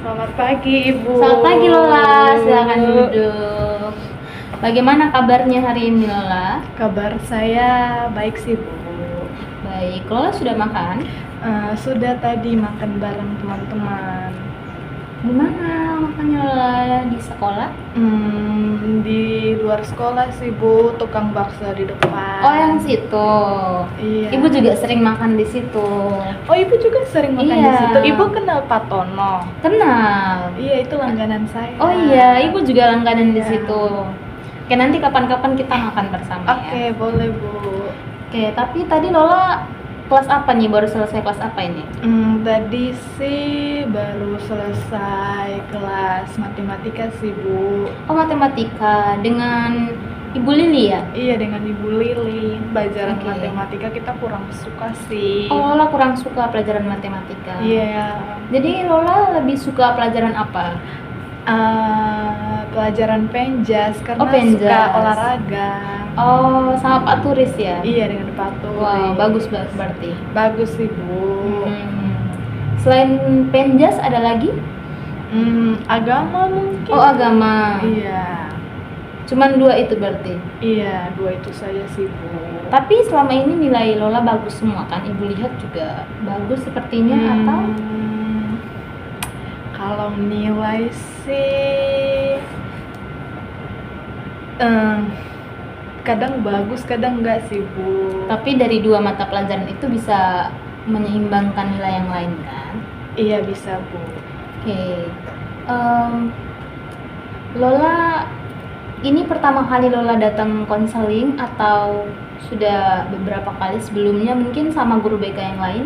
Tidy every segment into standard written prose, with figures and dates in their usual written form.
Selamat pagi, Ibu. Selamat pagi Lola, silakan duduk. Bagaimana kabarnya hari ini Lola? Kabar saya baik sih, Bu. Baik, Lola sudah makan? Sudah tadi makan bareng teman-teman. Di mana makannya Lola? Di sekolah? Di luar sekolah sih, Bu. Tukang bakso di depan. Oh, yang situ. Iya. Ibu juga sering makan di situ. Oh, Ibu juga sering makan di Iya. situ. Ibu kenal Pak Tono? Kenal. Iya, itu langganan saya. Oh iya, Ibu juga langganan di Iya. situ. Oke, nanti kapan-kapan kita makan bersama Oke, ya. boleh, Bu. Oke, tapi tadi Lola kelas apa nih? Baru selesai kelas apa ini? Tadi sih baru selesai kelas matematika sih, Bu. Oh, matematika dengan Ibu Lili ya? Iya, dengan Ibu Lili. Pelajaran Oke. matematika kita kurang suka sih. Oh, Lola kurang suka pelajaran matematika. Iya. Jadi Lola lebih suka pelajaran apa? Pelajaran penjas karena Oh, penjas. suka olahraga. Oh, sama Pak Turis ya? Iya, dengan Pak Turi. Wow, bagus berarti. Bagus sih, Bu. Selain penjas ada lagi? Agama mungkin. Oh, agama. Iya. Cuman 2 itu berarti. Iya, 2 itu saja sih, Bu. Tapi selama ini nilai Lola bagus semua kan? Ibu lihat juga bagus sepertinya atau? Kalau nilai sih kadang bagus, kadang enggak sih, Bu. Tapi dari 2 mata pelajaran itu bisa menyeimbangkan nilai yang lain kan? Iya, bisa, Bu. Oke. Lola, ini pertama kali Lola datang konseling atau sudah beberapa kali sebelumnya mungkin sama guru BK yang lain?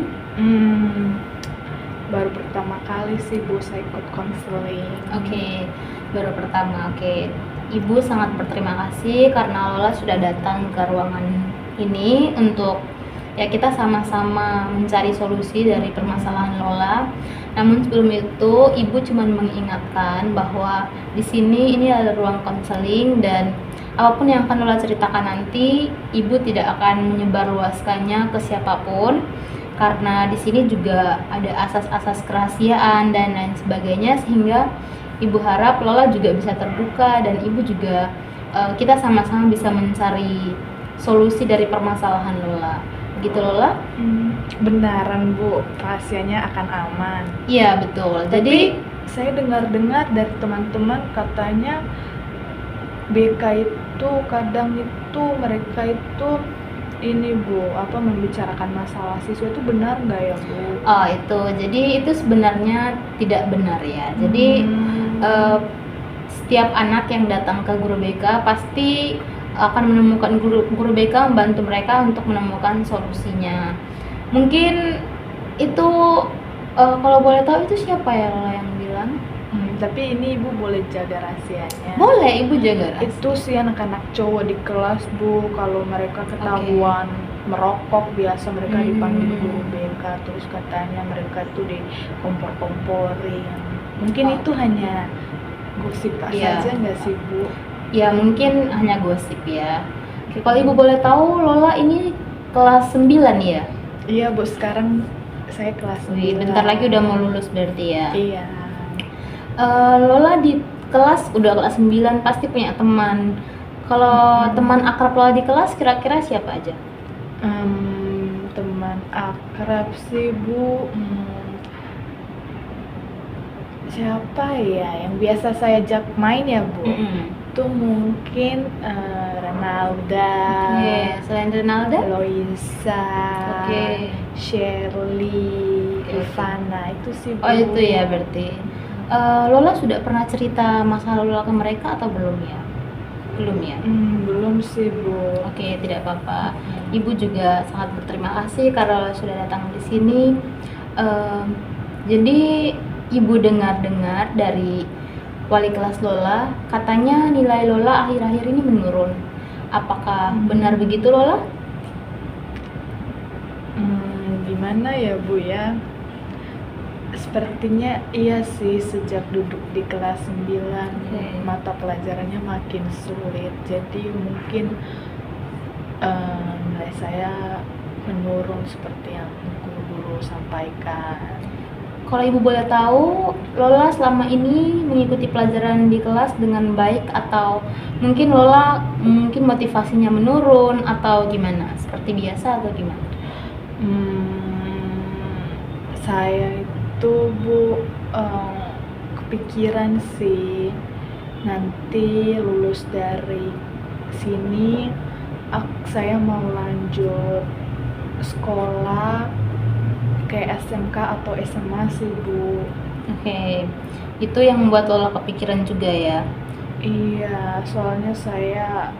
Baru pertama kali sih, Bu, saya ikut konseling. Oke, baru pertama. Oke. Ibu sangat berterima kasih karena Lola sudah datang ke ruangan ini untuk ya kita sama-sama mencari solusi dari permasalahan Lola. Namun sebelum itu, Ibu cuma mengingatkan bahwa di sini ini adalah ruang konseling dan apapun yang akan Lola ceritakan nanti, Ibu tidak akan menyebarluaskannya ke siapapun karena di sini juga ada asas-asas kerahasiaan dan lain sebagainya, sehingga Ibu harap Lola juga bisa terbuka dan Ibu juga kita sama-sama bisa mencari solusi dari permasalahan Lola. Begitu Lola? Benaran, Bu, rahasianya akan aman. Iya, betul. Jadi Jadi saya dengar-dengar dari teman-teman katanya BK itu kadang itu mereka itu ini, Bu, membicarakan masalah siswa itu benar nggak ya, Bu? oh itu, jadi itu sebenarnya tidak benar ya. Jadi setiap anak yang datang ke guru BK pasti akan menemukan guru BK membantu mereka untuk menemukan solusinya. Mungkin itu kalau boleh tahu itu siapa ya Lola yang bilang? Tapi ini Ibu boleh jaga rahasianya. Boleh, Ibu jaga rahasia. Itu sih anak-anak cowok di kelas, Bu, kalau mereka ketahuan merokok biasa mereka dipanggil guru BK, terus katanya mereka tuh dikompor-komporin. Mungkin itu hanya gosip Iya. saja nggak sih, Bu? Ya mungkin hanya gosip ya. Oke, kalau Ibu boleh tahu Lola ini kelas 9 ya? Iya, Bu, sekarang saya kelas 9. Wih, bentar lagi udah mau lulus berarti ya. Iya. Lola di kelas udah kelas 9 pasti punya teman. Kalau teman akrab Lola di kelas kira-kira siapa aja? Teman akrab sih, Bu. Siapa ya yang biasa saya ajak main ya, Bu? Itu mungkin Renalda. Selain Renalda? Loisa. Shirley. Ivana, itu sih, Bu. Oh, itu ya berarti. Lola sudah pernah cerita masalah Lola ke mereka atau belum ya? Belum ya? Belum sih, Bu. Oke, tidak apa-apa. Ibu juga sangat berterima kasih karena Lola sudah datang di sini. Jadi Ibu dengar-dengar dari wali kelas Lola, katanya nilai Lola akhir-akhir ini menurun. Apakah benar begitu Lola? Gimana ya, Bu ya? Sepertinya iya sih, sejak duduk di kelas 9 mata pelajarannya makin sulit. Jadi mungkin nilai saya menurun seperti yang guru-guru sampaikan. kalau ibu boleh tahu, Lola selama ini mengikuti pelajaran di kelas dengan baik atau mungkin Lola mungkin motivasinya menurun atau gimana? Seperti biasa atau gimana? Saya itu Bu kepikiran sih nanti lulus dari sini saya mau lanjut sekolah kayak SMK atau SMA sih Bu. Oke, itu yang membuat Lola kepikiran juga ya. Iya, soalnya saya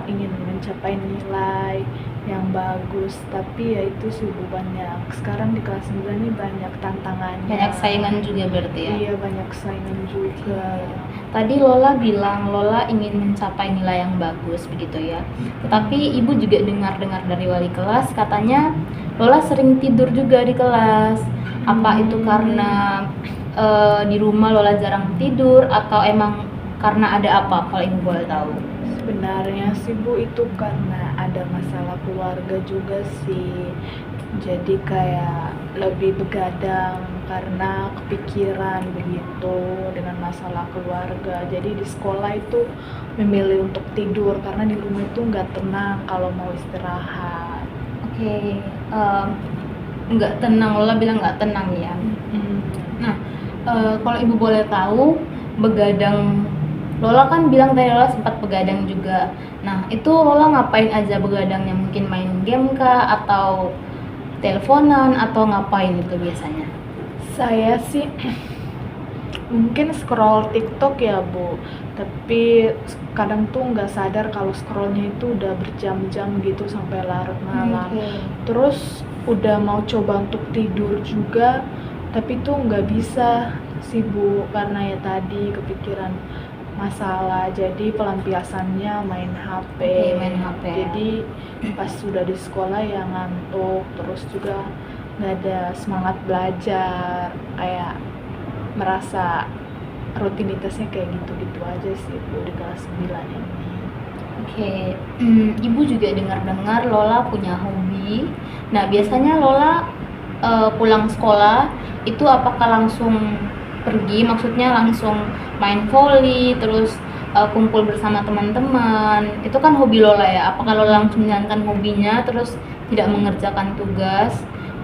ingin mencapai nilai yang bagus, tapi ya itu sih Bu, banyak sekarang di kelas 9 ini banyak tantangannya, Banyak saingan juga berarti ya. iya banyak saingan juga. Tadi Lola bilang Lola ingin mencapai nilai yang bagus begitu ya. Tetapi ibu juga dengar-dengar dari wali kelas katanya Lola sering tidur juga di kelas. Apa itu karena di rumah Lola jarang tidur atau emang karena ada apa kalau ibu boleh tahu? Sebenarnya sih Bu, itu karena ada masalah keluarga juga sih, jadi kayak lebih begadang karena kepikiran begitu dengan masalah keluarga. Jadi di sekolah itu memilih untuk tidur karena di rumah itu nggak tenang kalau mau istirahat. Oke, nggak tenang, Lola bilang nggak tenang ya. Nah, kalau ibu boleh tahu, begadang Lola kan bilang tadi Lola sempat begadang juga. Nah, itu Lola ngapain aja begadangnya? Mungkin main game kah atau teleponan atau ngapain itu biasanya? Saya sih mungkin scroll TikTok ya Bu, tapi kadang tuh nggak sadar kalau scrollnya itu udah berjam-jam gitu sampai larut malam. Terus udah mau coba untuk tidur juga, tapi tuh nggak bisa sih Bu, karena ya tadi kepikiran masalah, jadi pelampiasannya main HP. Main HP. Jadi pas sudah di sekolah ya ngantuk, terus juga nggak ada semangat belajar, kayak merasa rutinitasnya kayak gitu-gitu aja sih Bu di kelas 9 ini. Oke, ibu juga dengar-dengar Lola punya hobi. Nah, biasanya Lola pulang sekolah itu apakah langsung pergi, maksudnya langsung main volley, terus kumpul bersama teman-teman. Itu kan hobi Lola ya. Apakah Lola langsung menjalankan hobinya terus tidak mengerjakan tugas?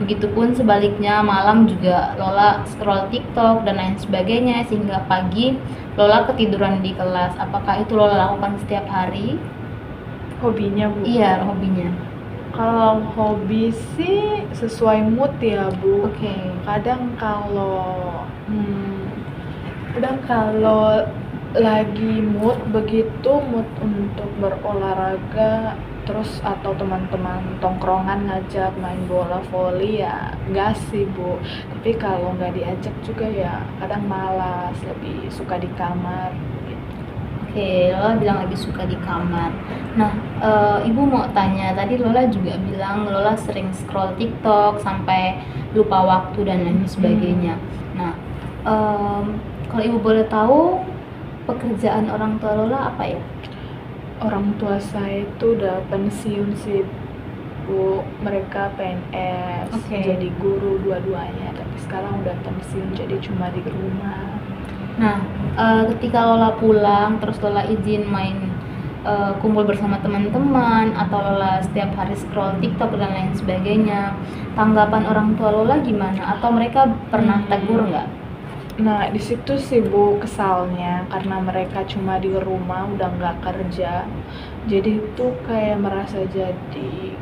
Begitupun sebaliknya, malam juga Lola scroll TikTok dan lain sebagainya sehingga pagi Lola ketiduran di kelas. Apakah itu Lola lakukan setiap hari? Hobinya Bu? Iya, hobinya. Kalau hobi sih sesuai mood ya Bu. Oke. Kadang kalau lagi mood begitu, mood untuk berolahraga, terus atau teman-teman tongkrongan ngajak main bola voli ya enggak sih Bu. Tapi kalau nggak diajak juga ya kadang malas, lebih suka di kamar gitu. Oke, Lola bilang lebih suka di kamar. Nah, ibu mau tanya, tadi Lola juga bilang Lola sering scroll TikTok sampai lupa waktu dan lain sebagainya. Nah, kalau ibu boleh tahu pekerjaan orang tua Lola apa ya? Orang tua saya itu udah pensiun sih Bu, mereka PNS, jadi guru dua-duanya, tapi sekarang udah pensiun jadi cuma di rumah. Nah, ketika Lola pulang terus Lola izin main kumpul bersama teman-teman atau Lola setiap hari scroll TikTok dan lain sebagainya, tanggapan orang tua Lola gimana? Atau mereka pernah tegur nggak? Nah, di situ sih Bu kesalnya, karena mereka cuma di rumah udah nggak kerja, jadi itu kayak merasa jadi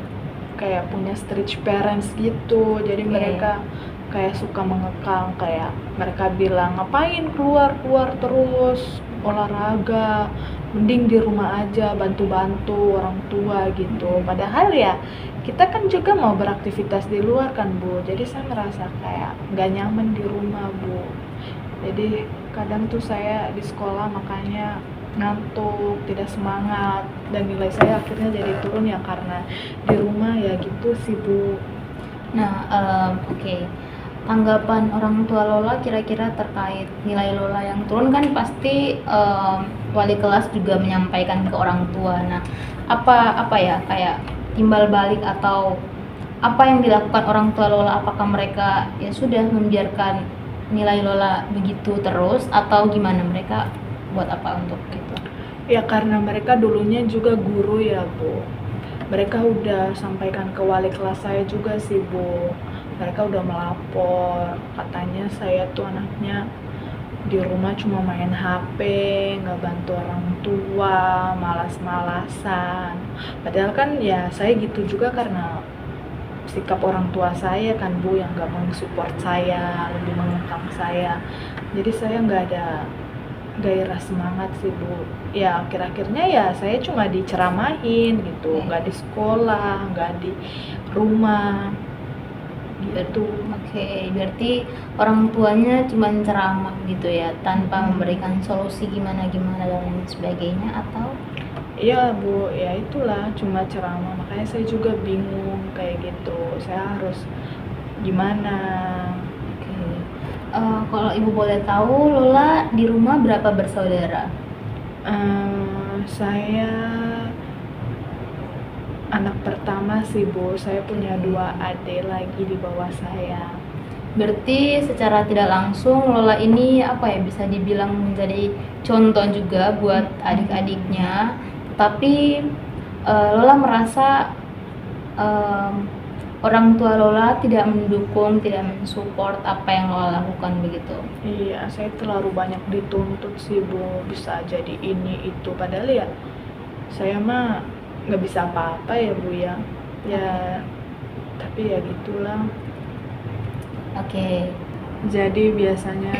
kayak punya strict parents gitu. Jadi mereka kayak suka mengekang, kayak mereka bilang ngapain keluar terus olahraga, mending di rumah aja bantu-bantu orang tua gitu. Padahal ya kita kan juga mau beraktivitas di luar kan Bu, jadi saya merasa kayak nggak nyaman di rumah Bu. Jadi kadang tuh saya di sekolah makanya ngantuk, tidak semangat, dan nilai saya akhirnya jadi turun ya karena di rumah ya gitu sih Bu. Nah, oke. Tanggapan orang tua Lola kira-kira terkait nilai Lola yang turun kan pasti wali kelas juga menyampaikan ke orang tua. Nah, apa ya kayak timbal balik atau apa yang dilakukan orang tua Lola? Apakah mereka ya sudah membiarkan nilai Lola begitu terus atau gimana, mereka buat apa untuk itu? Ya karena mereka dulunya juga guru ya Bu. Mereka udah sampaikan ke wali kelas saya juga sih Bu. Mereka udah melapor, katanya saya tuh anaknya di rumah cuma main HP, nggak bantu orang tua, malas-malasan. Padahal kan ya saya gitu juga karena sikap orang tua saya kan Bu, yang nggak mensupport saya, lebih mengekang saya. Jadi saya nggak ada gairah semangat sih Bu. Ya akhir-akhirnya ya saya cuma diceramahin gitu, nggak di sekolah, nggak di rumah gitu. Oke, berarti orang tuanya cuma ceramah gitu ya, tanpa memberikan solusi gimana-gimana dan lain sebagainya, atau? Iya Bu, ya itulah cuma ceramah, makanya saya juga bingung kayak gitu, saya harus gimana. Oke. Kalau ibu boleh tahu, Lola di rumah berapa bersaudara? Saya anak pertama sih Bu, saya punya 2 adik lagi di bawah saya. Berarti secara tidak langsung Lola ini apa ya, bisa dibilang menjadi contoh juga buat adik-adiknya. Tapi Lola merasa orang tua Lola tidak mendukung, tidak mensupport apa yang Lola lakukan begitu. Iya, saya terlalu banyak dituntut sih Bu, bisa jadi ini itu, padahal ya saya mah nggak bisa apa-apa ya Bu ya. Ya, tapi ya gitulah. Oke. Jadi biasanya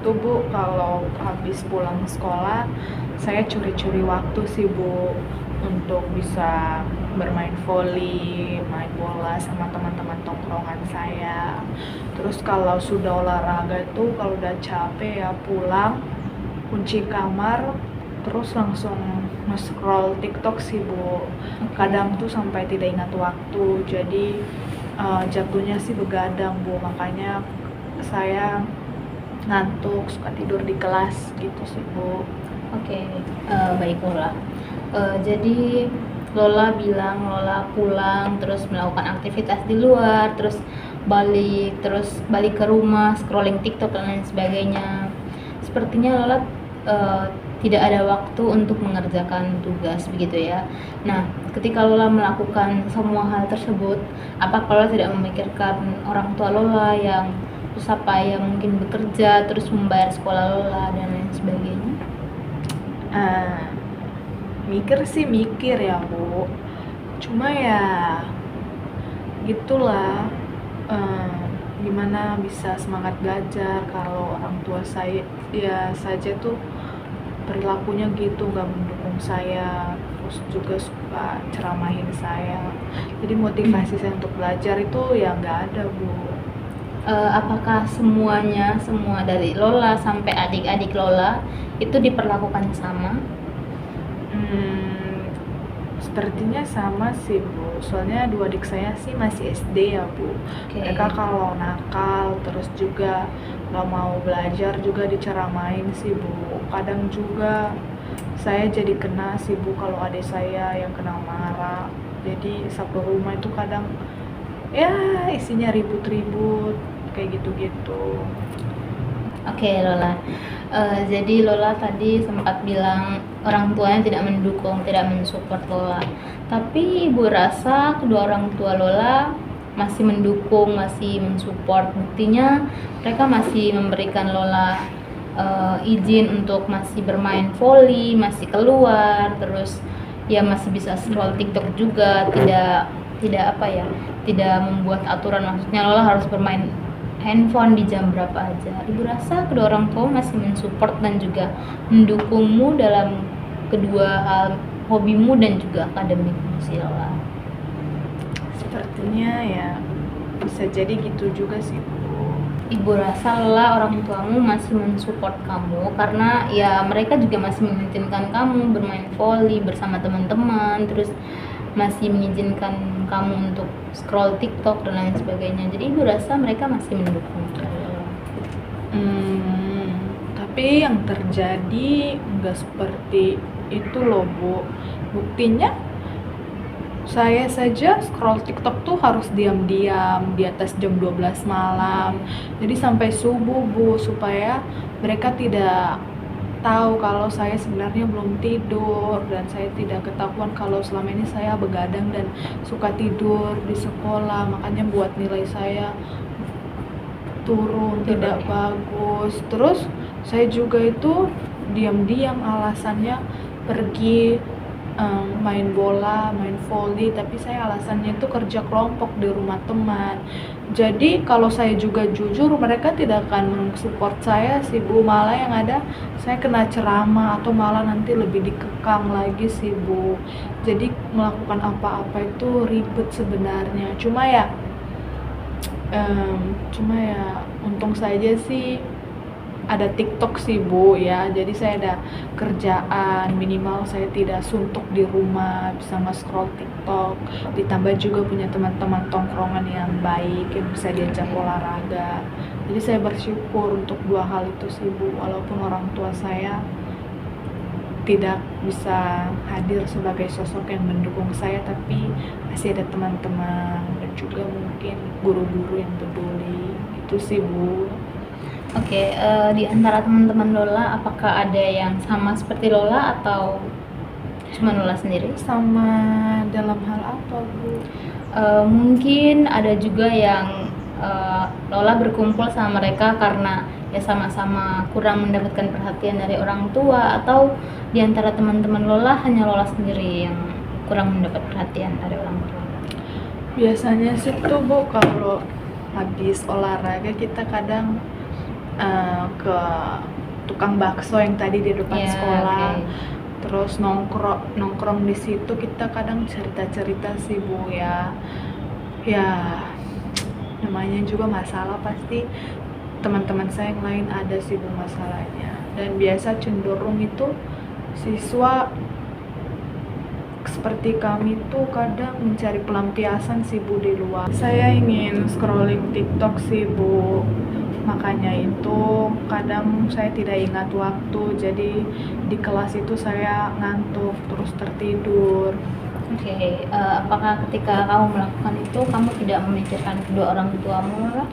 tuh Bu, kalau habis pulang sekolah, saya curi-curi waktu sih Bu untuk bisa bermain voli, main bola sama teman-teman tongkrongan saya. Terus kalau sudah olahraga itu, kalau udah capek ya pulang, kunci kamar, terus langsung nge-scroll TikTok sih Bu. Kadang tuh sampai tidak ingat waktu, jadi jatuhnya sih begadang Bu, makanya saya ngantuk, suka tidur di kelas gitu sih Bu. Oke, baik Lola. Jadi Lola bilang Lola pulang terus melakukan aktivitas di luar, terus balik ke rumah scrolling TikTok dan lain sebagainya. Sepertinya Lola tidak ada waktu untuk mengerjakan tugas begitu ya. Nah, ketika Lola melakukan semua hal tersebut, apakah Lola tidak memikirkan orang tua Lola yang susah payah mungkin bekerja terus membayar sekolah Lola dan lain sebagainya? Mikir ya Bu, cuma ya gitulah, gimana bisa semangat belajar kalau orang tua saya ya saja tuh perilakunya gitu, nggak mendukung saya, terus juga suka ceramahin saya, jadi motivasi saya untuk belajar itu ya nggak ada Bu. Apakah semua dari Lola sampai adik-adik Lola itu diperlakukan sama? Sepertinya sama sih Bu, soalnya 2 adik saya sih masih SD ya Bu. Mereka kalau nakal terus juga nggak mau belajar juga diceramain sih Bu. Kadang juga saya jadi kena sih Bu kalau adik saya yang kena marah, jadi satu rumah itu kadang ya isinya ribut-ribut kayak gitu-gitu. Oke Lola, jadi Lola tadi sempat bilang orang tuanya tidak mendukung, tidak mensupport Lola. Tapi ibu rasa kedua orang tua Lola masih mendukung, masih mensupport. Buktinya mereka masih memberikan Lola izin untuk masih bermain voli, masih keluar, terus ya masih bisa scroll TikTok juga, tidak apa ya, tidak membuat aturan, maksudnya Lola harus bermain handphone di jam berapa aja. Ibu rasa kedua orang tua masih mensupport dan juga mendukungmu dalam kedua hal, hobimu dan juga akademikmu sih Lola. Sepertinya ya bisa jadi gitu juga sih Bu. Ibu rasa Lola orang tuamu masih mensupport kamu karena ya mereka juga masih mengizinkan kamu bermain voli bersama teman-teman, terus masih mengizinkan kamu untuk scroll TikTok dan lain sebagainya. Jadi ibu rasa mereka masih mendukung. Tapi yang terjadi nggak seperti itu loh Bu. Buktinya Saya saja scroll TikTok tuh harus diam-diam di atas jam 12 malam. Jadi sampai subuh, Bu, supaya mereka tidak tahu kalau saya sebenarnya belum tidur dan saya tidak ketahuan kalau selama ini saya begadang dan suka tidur di sekolah. Makanya buat nilai saya turun, tidak bagus. Terus saya juga itu diam-diam alasannya pergi main bola, main volley, tapi saya alasannya itu kerja kelompok di rumah teman. Jadi kalau saya juga jujur, mereka tidak akan mensupport saya sih, Bu. Malah yang ada saya kena ceramah atau malah nanti lebih dikekang lagi sih, Bu. Jadi melakukan apa-apa itu ribet sebenarnya. Cuma ya untung saja sih ada TikTok sih, Bu, ya. Jadi saya ada kerjaan, minimal saya tidak suntuk di rumah, bisa nge-scroll TikTok. Ditambah juga punya teman-teman tongkrongan yang baik, yang bisa diajak olahraga. Jadi saya bersyukur untuk dua hal itu sih, Bu. Walaupun orang tua saya tidak bisa hadir sebagai sosok yang mendukung saya, tapi masih ada teman-teman dan juga mungkin guru-guru yang peduli. Itu sih, Bu. Oke, di antara teman-teman Lola, apakah ada yang sama seperti Lola atau cuma Lola sendiri? Sama dalam hal apa, Bu? Mungkin ada juga yang Lola berkumpul sama mereka karena ya sama-sama kurang mendapatkan perhatian dari orang tua, atau di antara teman-teman Lola hanya Lola sendiri yang kurang mendapat perhatian dari orang tua? Biasanya sih tuh, Bu, kalau habis olahraga kita kadang ke tukang bakso yang tadi di depan Ya, sekolah. oke. Terus nongkrong di situ kita kadang cerita-cerita sih, Bu, ya. Ya, namanya juga masalah, pasti teman-teman saya yang lain ada sih, Bu, masalahnya. Dan biasa cenderung itu siswa seperti kami tuh kadang mencari pelampiasan sih, Bu, di luar. Saya ingin scrolling TikTok sih, Bu. Makanya itu kadang saya tidak ingat waktu, jadi di kelas itu saya ngantuk terus tertidur. Oke, apakah ketika kamu melakukan itu kamu tidak memikirkan kedua orang tuamu, Lola?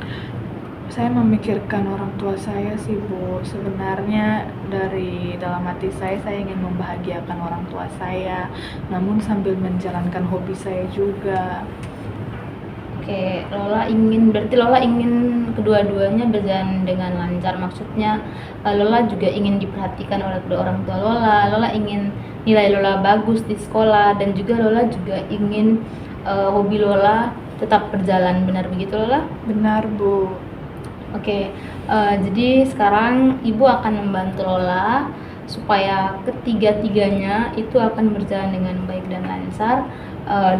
Saya memikirkan orang tua saya sih, Bu. Sebenarnya dari dalam hati saya ingin membahagiakan orang tua saya, namun sambil menjalankan hobi saya juga. Oke, berarti Lola ingin kedua-duanya berjalan dengan lancar. Maksudnya Lola juga ingin diperhatikan oleh kedua orang tua Lola. Lola ingin nilai Lola bagus di sekolah, dan juga Lola juga ingin hobi Lola tetap berjalan. Benar begitu, Lola? Benar, Bu. Oke, jadi sekarang Ibu akan membantu Lola supaya ketiga-tiganya itu akan berjalan dengan baik dan lancar.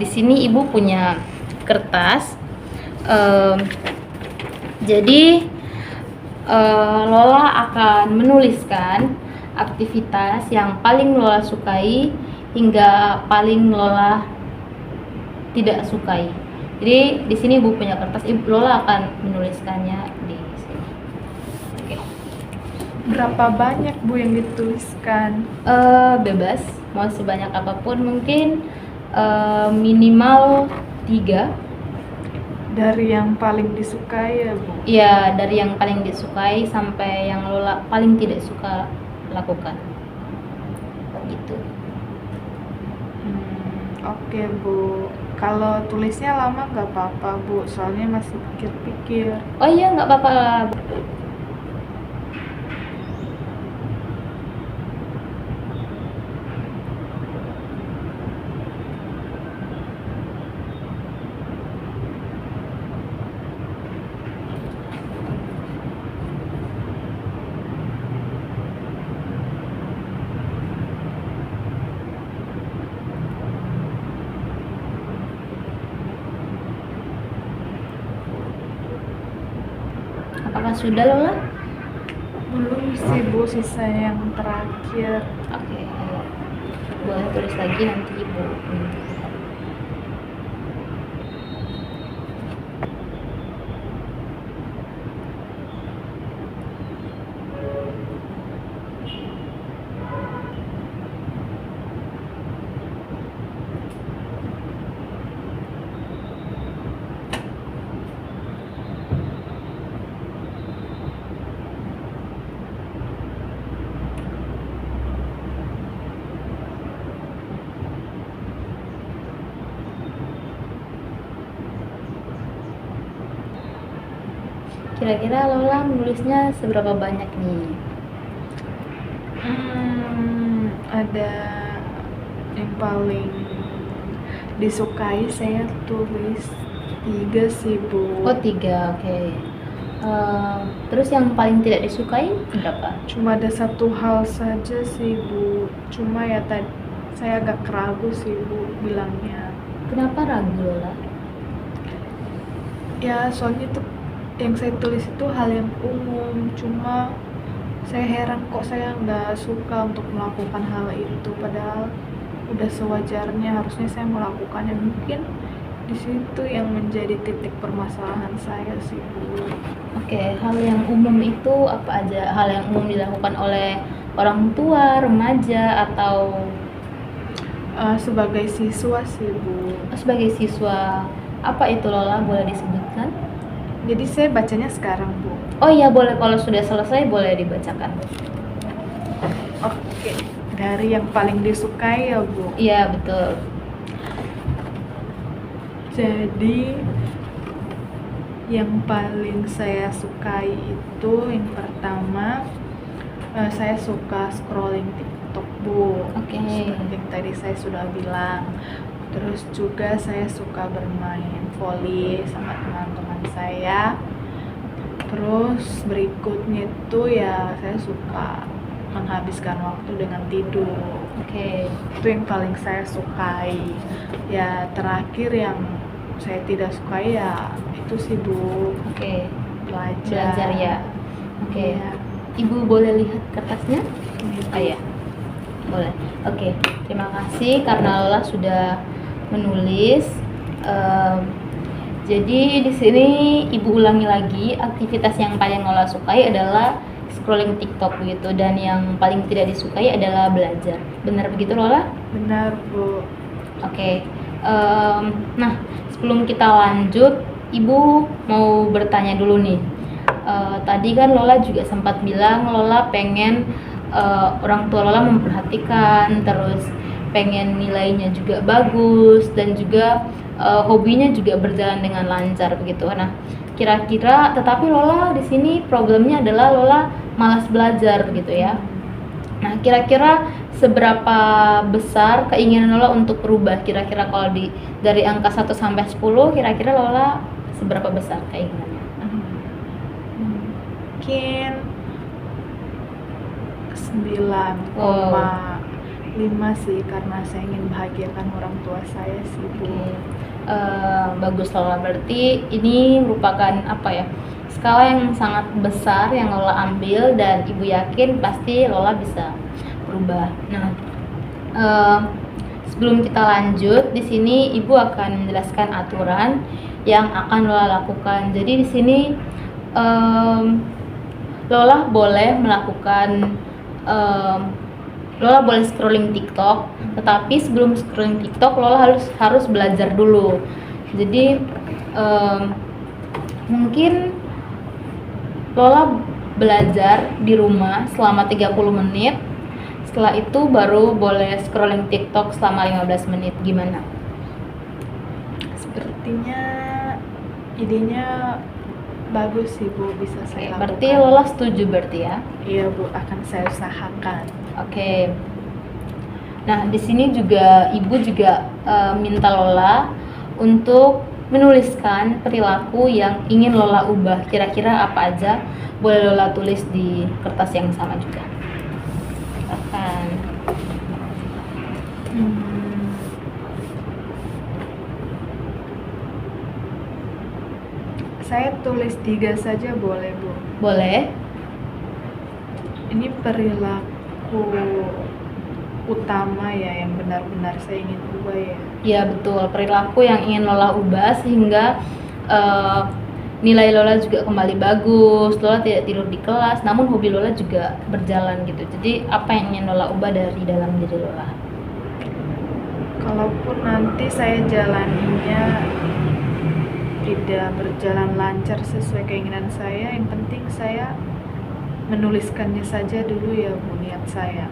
Di sini Ibu punya kertas. Jadi Lola akan menuliskan aktivitas yang paling Lola sukai hingga paling Lola tidak sukai. Jadi di sini Ibu punya kertas, Lola akan menuliskannya di sini. Oke. Berapa banyak, Bu, yang dituliskan? Bebas, mau sebanyak apapun, mungkin minimal 3. Dari yang paling disukai ya, Bu? Iya, dari yang paling disukai sampai yang Lola paling tidak suka lakukan. Gitu. Oke, Bu. Kalau tulisnya lama nggak apa-apa, Bu. Soalnya masih pikir-pikir. Oh iya, nggak apa-apa. Apakah sudah, Lola? Belum sih, Bu. Sisa yang terakhir. Oke. Boleh tulis lagi nanti Ibu. Kira-kira Lola menulisnya seberapa banyak nih? Ada yang paling disukai saya tulis 3 sih Bu. Oh 3, oke. Terus yang paling tidak disukai berapa? Cuma ada satu hal saja sih Bu, cuma ya tadi saya agak ragu sih Bu bilangnya. Kenapa ragu Lola? Ya soalnya itu yang saya tulis itu hal yang umum, cuma saya heran kok saya nggak suka untuk melakukan hal itu, padahal udah sewajarnya harusnya saya melakukannya. Mungkin di situ yang menjadi titik permasalahan saya sih Bu. Oke, hal yang umum itu apa aja? Hal yang umum dilakukan oleh orang tua, remaja, atau Sebagai siswa sih Bu. sebagai siswa? Apa itu Lola? Boleh disebutkan? Jadi saya bacanya sekarang Bu. Oh iya boleh, kalau sudah selesai boleh dibacakan. Oke, dari yang paling disukai ya Bu. Iya betul. Jadi yang paling saya sukai itu yang pertama, saya suka scrolling TikTok Bu. Oke. Seperti yang tadi saya sudah bilang. Terus juga saya suka bermain volley sama teman-teman saya. Terus berikutnya itu ya saya suka menghabiskan waktu dengan tidur. Oke. Itu yang paling saya sukai. Ya terakhir yang saya tidak sukai ya itu sih Bu, Oke. belajar. Belajar ya. Oke. Iya. Ibu boleh lihat kertasnya? Ini, Bu. Oh iya. Boleh. Oke. Terima kasih karena Lola sudah menulis. Jadi di sini Ibu ulangi lagi, aktivitas yang paling Lola sukai adalah scrolling TikTok begitu, dan yang paling tidak disukai adalah belajar. Benar begitu Lola? Benar Bu. Oke. Nah, sebelum kita lanjut, Ibu mau bertanya dulu nih. Tadi kan Lola juga sempat bilang Lola pengen orang tua Lola memperhatikan, terus pengen nilainya juga bagus, dan juga hobinya juga berjalan dengan lancar begitu. Nah, kira-kira tetapi Lola di sini problemnya adalah Lola malas belajar begitu ya. Nah, kira-kira seberapa besar keinginan Lola untuk berubah? Kira-kira kalau dari angka 1 sampai 10, kira-kira Lola seberapa besar keinginannya? Mungkin 9,5 sih, karena saya ingin bahagiakan orang tua saya sih Bu. Oke. Bagus Lola, berarti ini merupakan apa ya, skala yang sangat besar yang Lola ambil, dan Ibu yakin pasti Lola bisa berubah. Nah, sebelum kita lanjut, di sini Ibu akan menjelaskan aturan yang akan Lola lakukan. Jadi di sini Lola boleh melakukan Lola boleh scrolling TikTok, tetapi sebelum scrolling TikTok Lola harus belajar dulu. Jadi mungkin Lola belajar di rumah selama 30 menit. Setelah itu baru boleh scrolling TikTok selama 15 menit. Gimana? Sepertinya idenya bagus sih Bu, bisa saya lakukan. Berarti Lola setuju berarti ya? Iya Bu, akan saya usahakan. Oke. Nah, di sini juga Ibu juga minta Lola untuk menuliskan perilaku yang ingin Lola ubah. Kira-kira apa aja? Boleh Lola tulis di kertas yang sama juga. Silakan. Saya tulis 3 saja boleh Bu? Boleh. Ini perilaku utama ya, yang benar-benar saya ingin ubah ya. Ya betul, perilaku yang ingin Lola ubah sehingga nilai Lola juga kembali bagus, Lola tidak tidur di kelas, namun hobi Lola juga berjalan gitu. Jadi apa yang ingin Lola ubah dari dalam diri Lola? Kalaupun nanti saya jalaninya tidak berjalan lancar sesuai keinginan saya, yang penting saya menuliskannya saja dulu ya Bu, niat saya.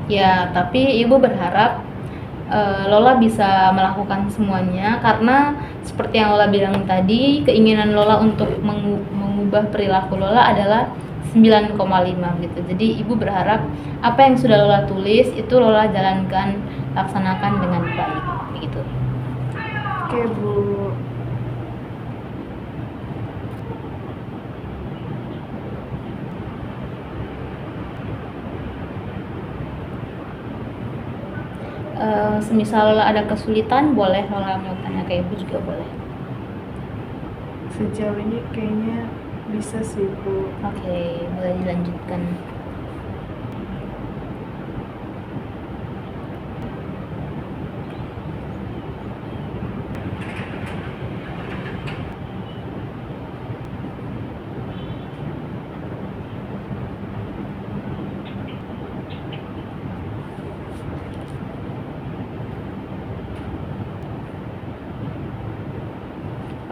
Ya, tapi Ibu berharap Lola bisa melakukan semuanya, karena seperti yang Lola bilang tadi, keinginan Lola untuk mengubah mengubah perilaku Lola adalah 9,5 gitu. Jadi Ibu berharap apa yang sudah Lola tulis itu Lola jalankan, laksanakan dengan baik begitu. Oke, Bu. Semisal Lola ada kesulitan, boleh Lola mau tanya ke Ibu juga boleh. Sejauh ini kayaknya bisa sih, Bu. Oke, boleh dilanjutkan.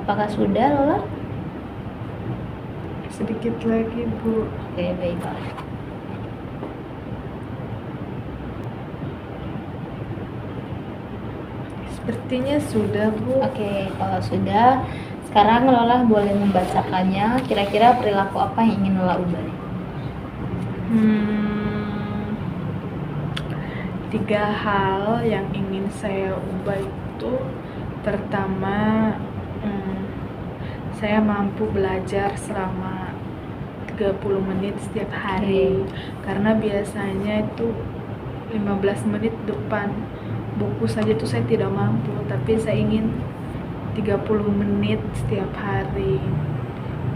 Apakah sudah Lola? Sedikit lagi, Bu. Oke, baiklah. Sepertinya sudah, Bu. Oke, kalau sudah, sekarang Lola boleh membacakannya. Kira-kira perilaku apa yang ingin Lola ubah? Tiga hal yang ingin saya ubah itu, pertama, saya mampu belajar selama 30 menit setiap hari. Karena biasanya itu 15 menit depan buku saja tuh saya tidak mampu, tapi saya ingin 30 menit setiap hari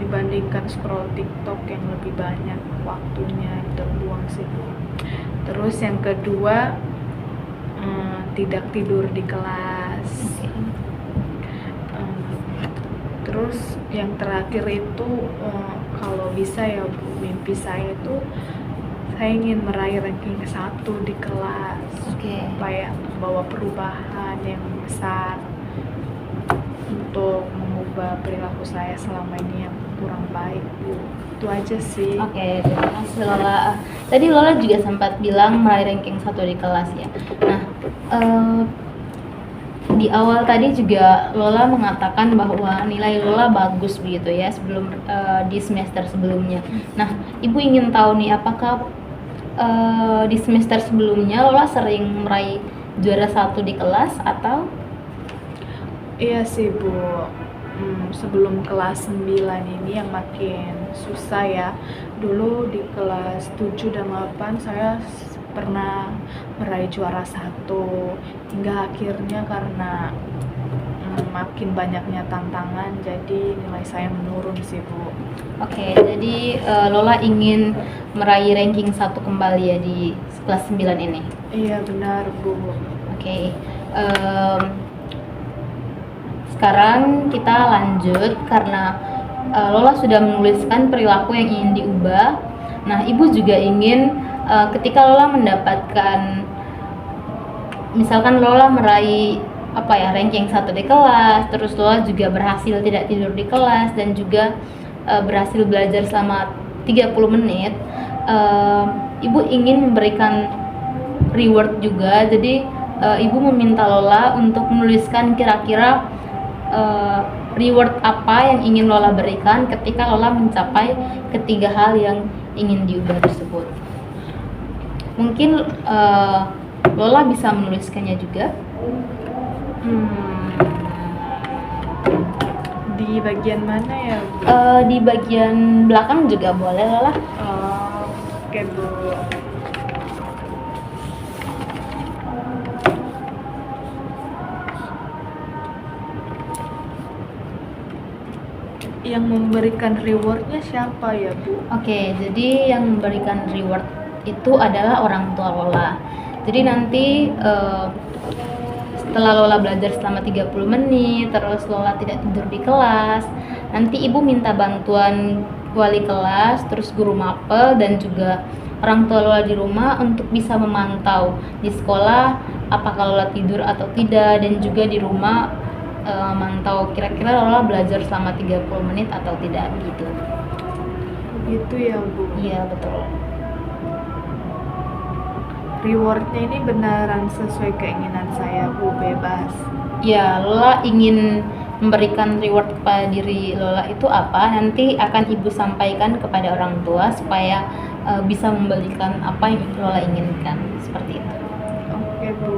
dibandingkan scroll TikTok yang lebih banyak waktunya terbuang sih. Terus yang kedua, tidak tidur di kelas. Terus yang terakhir itu, kalau bisa ya Bu, mimpi saya itu saya ingin meraih ranking 1 di kelas. Supaya membawa perubahan yang besar untuk mengubah perilaku saya selama ini yang kurang baik, Bu. Itu aja sih. Oke, terima kasih Lola. Tadi Lola juga sempat bilang meraih ranking 1 di kelas ya. Nah, di awal tadi juga Lola mengatakan bahwa nilai Lola bagus begitu ya sebelum di semester sebelumnya. Nah, Ibu ingin tahu nih apakah di semester sebelumnya Lola sering meraih juara 1 di kelas atau? Iya sih, Bu. Sebelum kelas 9 ini yang makin susah ya. Dulu di kelas 7 dan 8 saya pernah meraih juara 1, hingga akhirnya karena makin banyaknya tantangan jadi nilai saya menurun sih, Bu. Oke, jadi Lola ingin meraih ranking 1 kembali ya di kelas 9 ini. Iya benar, Bu. Oke, sekarang kita lanjut karena Lola sudah menuliskan perilaku yang ingin diubah. Nah, Ibu juga ingin ketika Lola mendapatkan, misalkan Lola meraih ranking 1 di kelas, terus Lola juga berhasil tidak tidur di kelas dan juga berhasil belajar selama 30 menit, Ibu ingin memberikan reward juga. Jadi Ibu meminta Lola untuk menuliskan kira-kira reward apa yang ingin Lola berikan ketika Lola mencapai ketiga hal yang ingin diubah tersebut. Mungkin Lola bisa menuliskannya juga. Di bagian mana ya, Bu? Di bagian belakang juga boleh Lola. Oke, Bu. Yang memberikan rewardnya siapa ya, Bu? Oke, jadi yang memberikan reward itu adalah orang tua Lola. Jadi nanti setelah Lola belajar selama 30 menit, terus Lola tidak tidur di kelas, nanti Ibu minta bantuan wali kelas, terus guru mapel dan juga orang tua Lola di rumah untuk bisa memantau di sekolah apakah Lola tidur atau tidak, dan juga di rumah mantau kira-kira Lola belajar selama 30 menit atau tidak gitu. Begitu ya, Bu? Iya, betul. Rewardnya ini beneran sesuai keinginan saya, Bu, bebas? Ya, Lola ingin memberikan reward kepada diri Lola itu apa, nanti akan ibu sampaikan kepada orang tua supaya bisa membelikan apa yang Lola inginkan, seperti itu. Oke, Bu.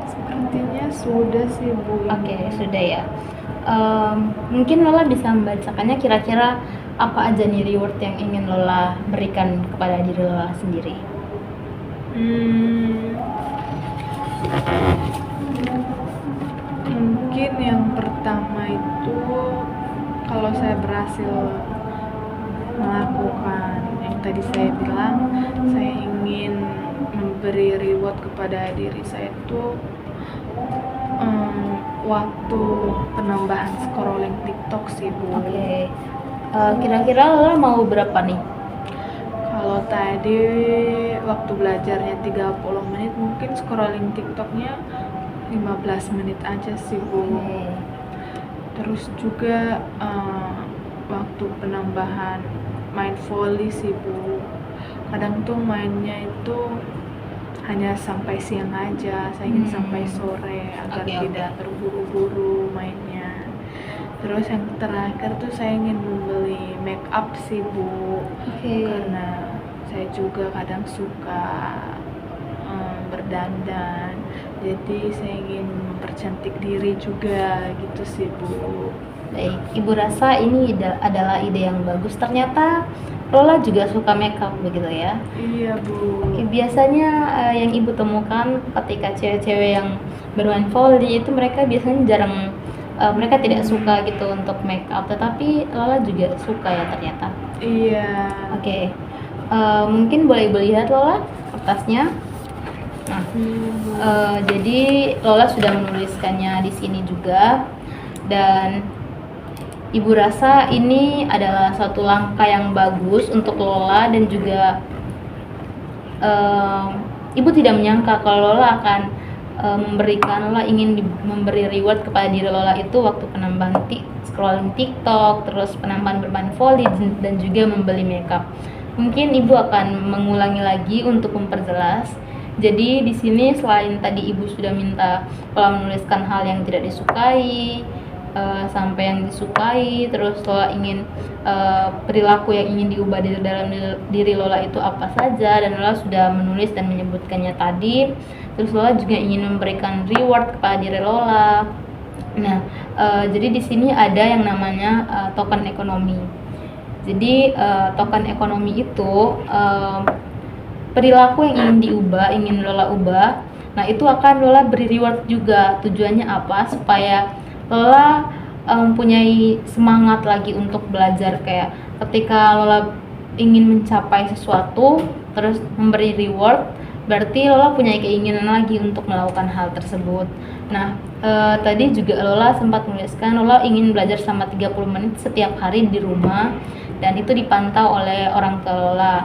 Sepertinya sudah sih, Bu. Oke, sudah ya. Mungkin Lola bisa membacakannya, kira-kira apa aja nih reward yang ingin Lola berikan kepada diri Lola sendiri? Mungkin yang pertama itu kalau saya berhasil melakukan yang tadi saya bilang, saya ingin memberi reward kepada diri saya itu waktu penambahan scrolling TikTok sih, Bu. Oke. Kira-kira Lola mau berapa nih? Kalau tadi waktu belajarnya 30 menit, mungkin scrolling TikToknya 15 menit aja sih, Bu. Oke. Terus juga waktu penambahan main volley sih, Bu. Kadang tuh mainnya itu hanya sampai siang aja, saya ingin sampai sore agar Oke. tidak terburu-buru mainnya. Terus yang terakhir tuh saya ingin membeli make up sih, Bu. Oke. Karena saya juga kadang suka berdandan, jadi saya ingin mempercantik diri juga gitu sih, Bu. Baik, Ibu rasa ini adalah ide yang bagus. Ternyata Lola juga suka makeup begitu ya? Iya, Bu. Oke, biasanya yang Ibu temukan ketika cewek-cewek yang bermain volley itu mereka biasanya jarang, mereka tidak suka gitu untuk makeup, tetapi Lola juga suka ya ternyata. Iya. Oke, mungkin boleh Ibu lihat Lola kertasnya. Nah, jadi Lola sudah menuliskannya di sini juga, dan Ibu rasa ini adalah suatu langkah yang bagus untuk Lola, dan juga Ibu tidak menyangka kalau Lola akan Lola ingin memberi reward kepada diri Lola itu waktu penambahan scrolling TikTok, terus penambahan bermain volley, dan juga membeli makeup. Mungkin Ibu akan mengulangi lagi untuk memperjelas. Jadi di sini selain tadi Ibu sudah minta Lola menuliskan hal yang tidak disukai sampai yang disukai, terus Lola ingin perilaku yang ingin diubah di dalam diri Lola itu apa saja, dan Lola sudah menulis dan menyebutkannya tadi. Terus Lola juga ingin memberikan reward kepada diri Lola. Nah, jadi di sini ada yang namanya token ekonomi. Jadi token ekonomi itu perilaku yang ingin diubah, ingin Lola ubah. Nah, itu akan Lola beri reward juga. Tujuannya apa? Supaya Lola mempunyai semangat lagi untuk belajar. Kayak ketika Lola ingin mencapai sesuatu terus memberi reward, berarti Lola punya keinginan lagi untuk melakukan hal tersebut. Nah, tadi juga Lola sempat menuliskan Lola ingin belajar selama 30 menit setiap hari di rumah. dan itu dipantau oleh orang tua Lola.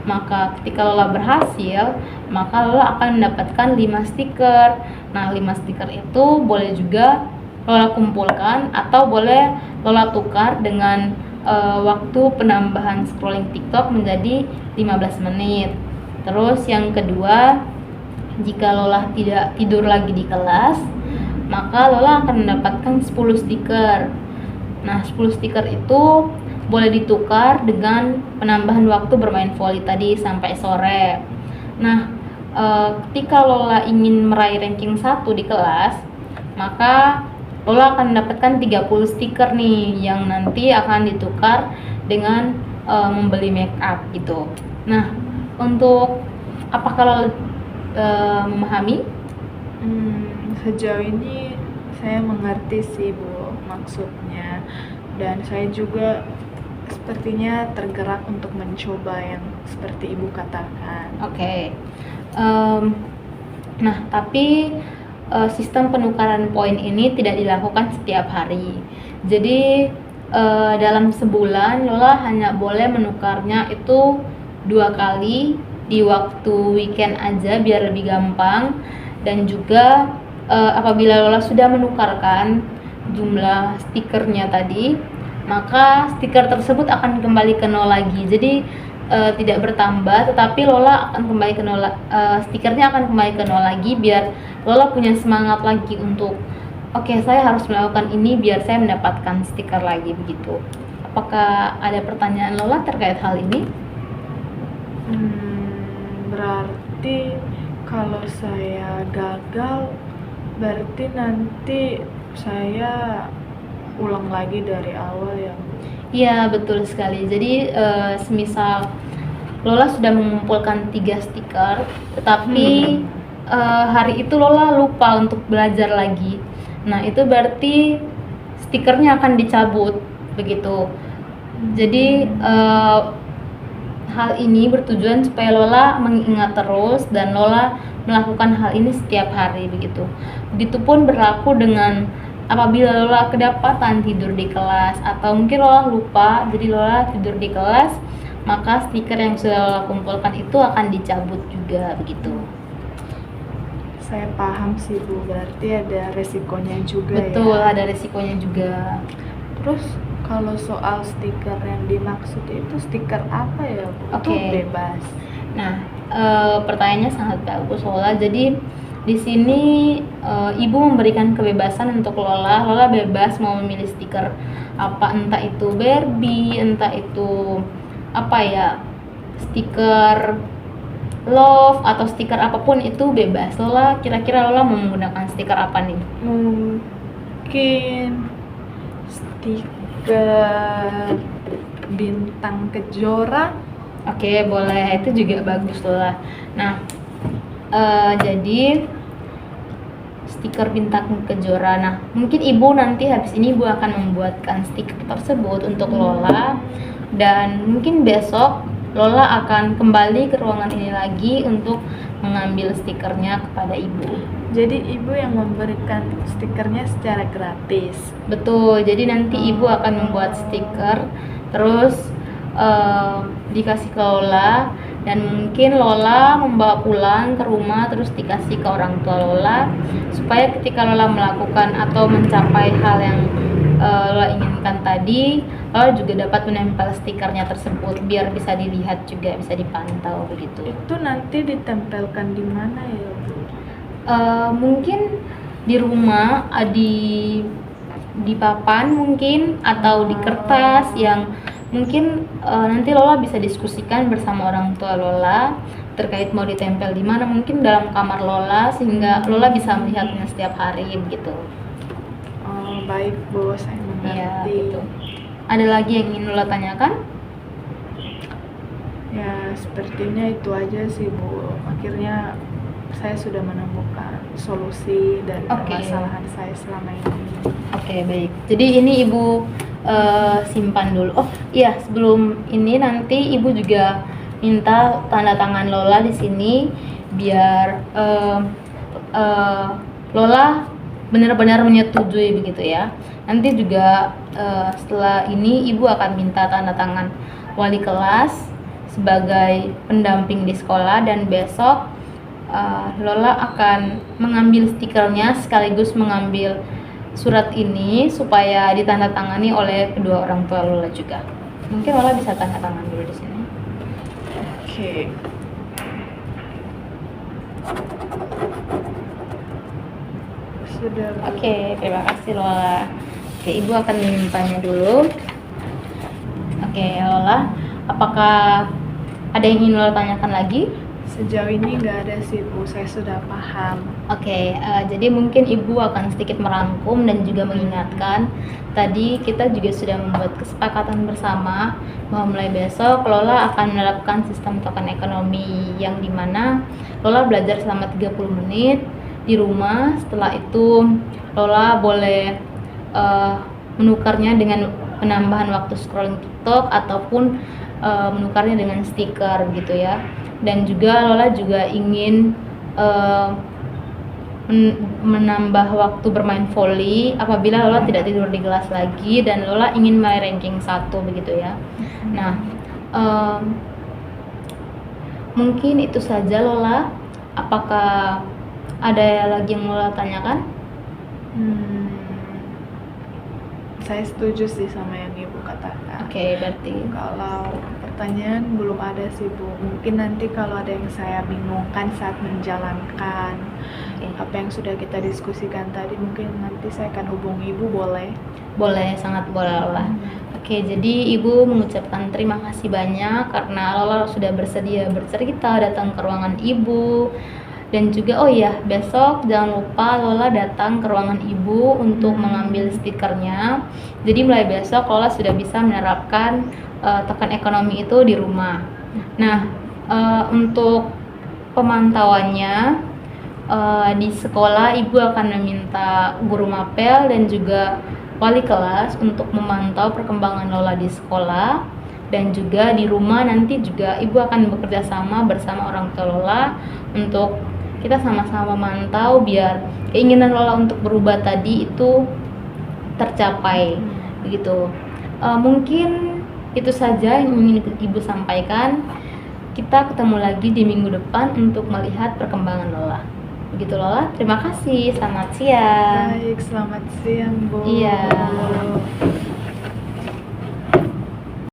Maka ketika Lola berhasil, maka Lola akan mendapatkan 5 stiker. Nah, 5 stiker itu boleh juga Lola kumpulkan atau boleh Lola tukar dengan waktu penambahan scrolling TikTok menjadi 15 menit. Terus yang kedua, jika Lola tidak tidur lagi di kelas, maka Lola akan mendapatkan 10 stiker. Nah, 10 stiker itu boleh ditukar dengan penambahan waktu bermain voli tadi sampai sore. Nah, ketika Lola ingin meraih ranking 1 di kelas, maka Lola akan mendapatkan 30 stiker nih yang nanti akan ditukar dengan membeli make up gitu. Nah, untuk apakah Lola memahami? Sejauh ini saya mengerti sih Bu maksudnya, dan saya juga sepertinya tergerak untuk mencoba yang seperti Ibu katakan. Oke. Nah, tapi sistem penukaran poin ini tidak dilakukan setiap hari. Jadi dalam sebulan Lola hanya boleh menukarnya itu 2 kali di waktu weekend aja biar lebih gampang, dan juga apabila Lola sudah menukarkan jumlah stikernya tadi, maka stiker tersebut akan kembali ke 0 lagi. Jadi tidak bertambah, tetapi Lola akan kembali ke 0, stikernya akan kembali ke 0 lagi biar Lola punya semangat lagi untuk oke, saya harus melakukan ini biar saya mendapatkan stiker lagi begitu. Apakah ada pertanyaan Lola terkait hal ini? Berarti kalau saya gagal, berarti nanti saya ulang lagi dari awal ya? Iya, betul sekali. Jadi semisal Lola sudah mengumpulkan 3 stiker, tetapi hari itu Lola lupa untuk belajar lagi. Nah, itu berarti stikernya akan dicabut begitu. Jadi hal ini bertujuan supaya Lola mengingat terus dan Lola melakukan hal ini setiap hari begitu. Begitupun berlaku dengan apabila Lola kedapatan tidur di kelas atau mungkin Lola lupa jadi Lola tidur di kelas, maka stiker yang sudah Lola kumpulkan itu akan dicabut juga begitu. Saya paham sih Bu, berarti ada resikonya juga. Betul, ya? ada resikonya juga. Terus kalau soal stiker yang dimaksud itu stiker apa ya Bu? Oke. Itu bebas. Nah, pertanyaannya sangat bagus Lola. Jadi di sini ibu memberikan kebebasan untuk Lola. Lola bebas mau memilih stiker apa, entah itu Barbie, entah itu apa ya, stiker love atau stiker apapun itu bebas. Lola kira-kira Lola mau menggunakan stiker apa nih? Mungkin stiker bintang kejora. Oke, boleh, itu juga bagus Lola. Nah, jadi stiker bintang kejora. Nah, mungkin ibu nanti habis ini ibu akan membuatkan stiker tersebut untuk Lola, dan mungkin besok Lola akan kembali ke ruangan ini lagi untuk mengambil stikernya kepada ibu. Jadi ibu yang memberikan stikernya secara gratis. Betul, jadi nanti ibu akan membuat stiker, terus dikasih ke Lola, dan mungkin Lola membawa pulang ke rumah terus dikasih ke orang tua Lola, supaya ketika Lola melakukan atau mencapai hal yang Lola inginkan tadi, Lola juga dapat menempel stikernya tersebut biar bisa dilihat juga, bisa dipantau begitu. Itu nanti ditempelkan di mana ya Bu? Mungkin di rumah, di papan mungkin, atau di kertas yang mungkin nanti Lola bisa diskusikan bersama orang tua Lola terkait mau ditempel di mana, mungkin dalam kamar Lola sehingga Lola bisa melihatnya setiap hari begitu. Oh, baik Bu, saya mengerti. Iya, gitu. Ada lagi yang ingin Lola tanyakan? Ya, sepertinya itu aja sih Bu. Akhirnya saya sudah menemukan solusi dari permasalahan saya selama ini. Oke, baik. Jadi ini Ibu simpan dulu. Oh iya, sebelum ini nanti Ibu juga minta tanda tangan Lola di sini biar Lola benar-benar menyetujui begitu ya. Nanti juga setelah ini ibu akan minta tanda tangan wali kelas sebagai pendamping di sekolah, dan besok Lola akan mengambil stikernya sekaligus mengambil surat ini supaya ditandatangani oleh kedua orang tua Lola juga. Mungkin Lola bisa tanda tangan dulu di sini. Oke. Sudah. Oke, terima kasih Lola. Oke, ibu akan menyimpannya dulu. Oke, Lola, apakah ada yang ingin Lola tanyakan lagi? Sejauh ini nggak ada sih Bu, saya sudah paham. Oke, jadi mungkin ibu akan sedikit merangkum dan juga mengingatkan. Tadi kita juga sudah membuat kesepakatan bersama bahwa mulai besok Lola akan menerapkan sistem token ekonomi, yang dimana Lola belajar selama 30 menit di rumah. Setelah itu Lola boleh menukarnya dengan penambahan waktu scrolling TikTok ataupun menukarnya dengan stiker gitu ya. Dan juga Lola juga ingin menambah waktu bermain volley apabila Lola tidak tidur di kelas lagi dan Lola ingin meraih ranking 1 begitu ya. Nah, mungkin itu saja Lola. Apakah ada lagi yang Lola tanyakan? Saya setuju sih sama yang Ibu katakan. Oke, berarti Kalau pertanyaan belum ada sih Bu. Mungkin nanti kalau ada yang saya bingungkan saat menjalankan apa yang sudah kita diskusikan tadi, mungkin nanti saya akan hubungi Ibu, boleh? boleh, sangat boleh Lola. Oke, jadi Ibu mengucapkan terima kasih banyak karena Lola sudah bersedia bercerita, datang ke ruangan Ibu. Dan juga oh iya, besok jangan lupa Lola datang ke ruangan Ibu untuk mengambil stikernya. Jadi mulai besok Lola sudah bisa menerapkan token ekonomi itu di rumah. Nah, untuk pemantauannya di sekolah Ibu akan meminta guru mapel dan juga wali kelas untuk memantau perkembangan Lola di sekolah, dan juga di rumah nanti juga Ibu akan bekerja sama bersama orang tua Lola untuk kita sama-sama memantau biar keinginan Lola untuk berubah tadi itu tercapai begitu. Mungkin itu saja yang ingin Ibu sampaikan. Kita ketemu lagi di minggu depan untuk melihat perkembangan Lola. Begitu Lola, terima kasih. Selamat siang. Baik, selamat siang Bu. Iya.